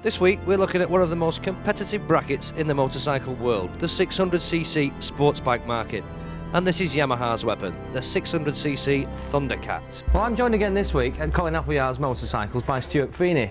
This week we're looking at one of the most competitive brackets in the motorcycle world, the 600cc sports bike market. And this is Yamaha's weapon, the 600cc Thundercat. Well, I'm joined again this week at Colin Appleyard's Motorcycles by Stewart Feeney.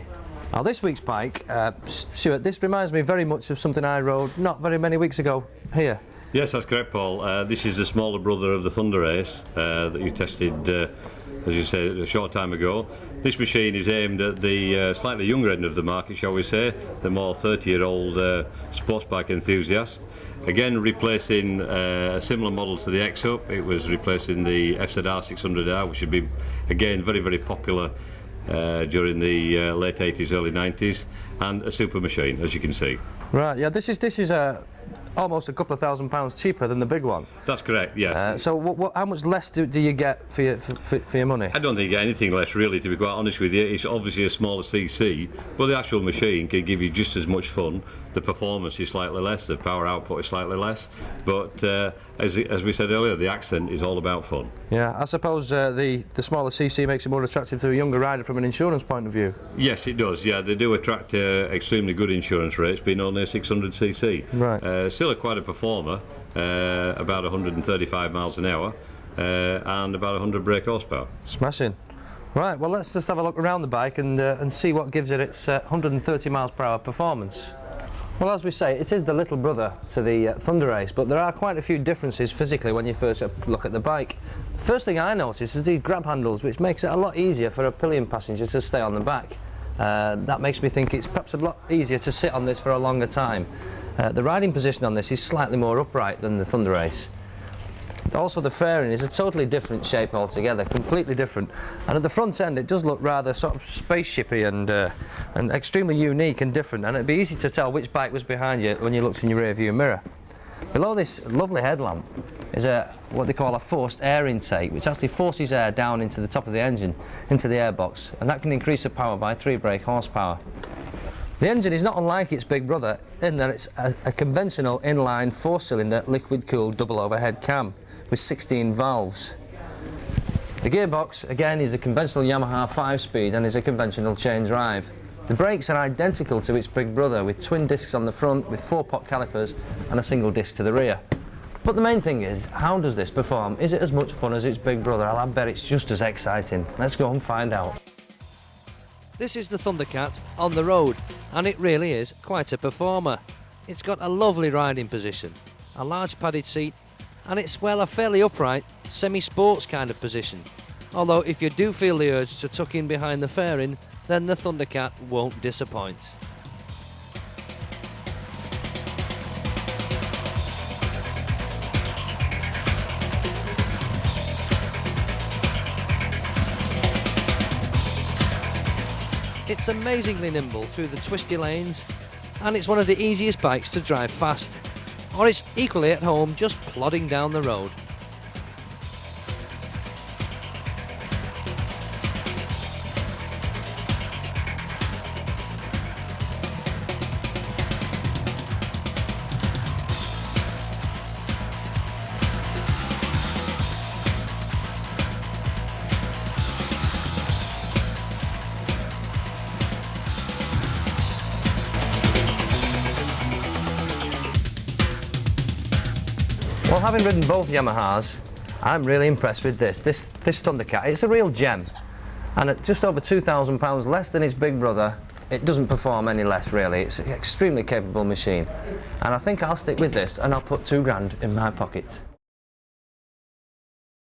Now this week's bike, Stewart, this reminds me very much of something I rode not very many weeks ago here. Yes, that's correct, Paul. This is the smaller brother of the Thunderace that you tested, as you said, a short time ago. This machine is aimed at the slightly younger end of the market, shall we say, the more 30-year-old sports bike enthusiast. Again, replacing a similar model to the X-Up. It was replacing the FZR 600R, which had been, again, very, very popular during the late 80s, early 90s, and a super machine, as you can see. Right, yeah, this is almost a couple of £1,000s cheaper than the big one. That's correct, yes. So how much less do you get for your money? I don't think you get anything less, really, to be quite honest with you. It's obviously a smaller CC, but the actual machine can give you just as much fun. The performance is slightly less, the power output is slightly less, but as we said earlier, the accent is all about fun. Yeah, I suppose the smaller CC makes it more attractive to a younger rider from an insurance point of view. Yes, it does. Yeah, they do attract extremely good insurance rates, being only a 600cc. Right. Still quite a performer, about 135 miles an hour, and about 100 brake horsepower. Smashing. Right, well, let's just have a look around the bike and see what gives it its 130 miles per hour performance. Well, as we say, it is the little brother to the Thunderace, but there are quite a few differences physically when you first look at the bike. The first thing I notice is these grab handles, which makes it a lot easier for a pillion passenger to stay on the back. That makes me think it's perhaps a lot easier to sit on this for a longer time. The riding position on this is slightly more upright than the Thunderace. Also, the fairing is a totally different shape altogether, completely different. And at the front end, it does look rather sort of spaceshipy and extremely unique and different. And it'd be easy to tell which bike was behind you when you looked in your rear view mirror. Below this lovely headlamp is what they call a forced air intake, which actually forces air down into the top of the engine, into the airbox, and that can increase the power by 3 brake horsepower. The engine is not unlike its big brother in that it's a conventional inline 4-cylinder liquid-cooled double overhead cam with 16 valves. The gearbox, again, is a conventional Yamaha 5-speed and is a conventional chain drive. The brakes are identical to its big brother, with twin discs on the front, with 4-pot calipers and a single disc to the rear. But the main thing is, how does this perform? Is it as much fun as its big brother? I bet it's just as exciting. Let's go and find out. This is the Thundercat on the road, and it really is quite a performer. It's got a lovely riding position, a large padded seat, and it's, well, a fairly upright, semi-sports kind of position. Although if you do feel the urge to tuck in behind the fairing, then the Thundercat won't disappoint. It's amazingly nimble through the twisty lanes, and it's one of the easiest bikes to drive fast, or it's equally at home just plodding down the road. Well, having ridden both Yamahas, I'm really impressed with this Thundercat. It's a real gem, and at just over £2,000 less than its big brother, it doesn't perform any less really. It's an extremely capable machine, and I think I'll stick with this and I'll put £2 grand in my pocket.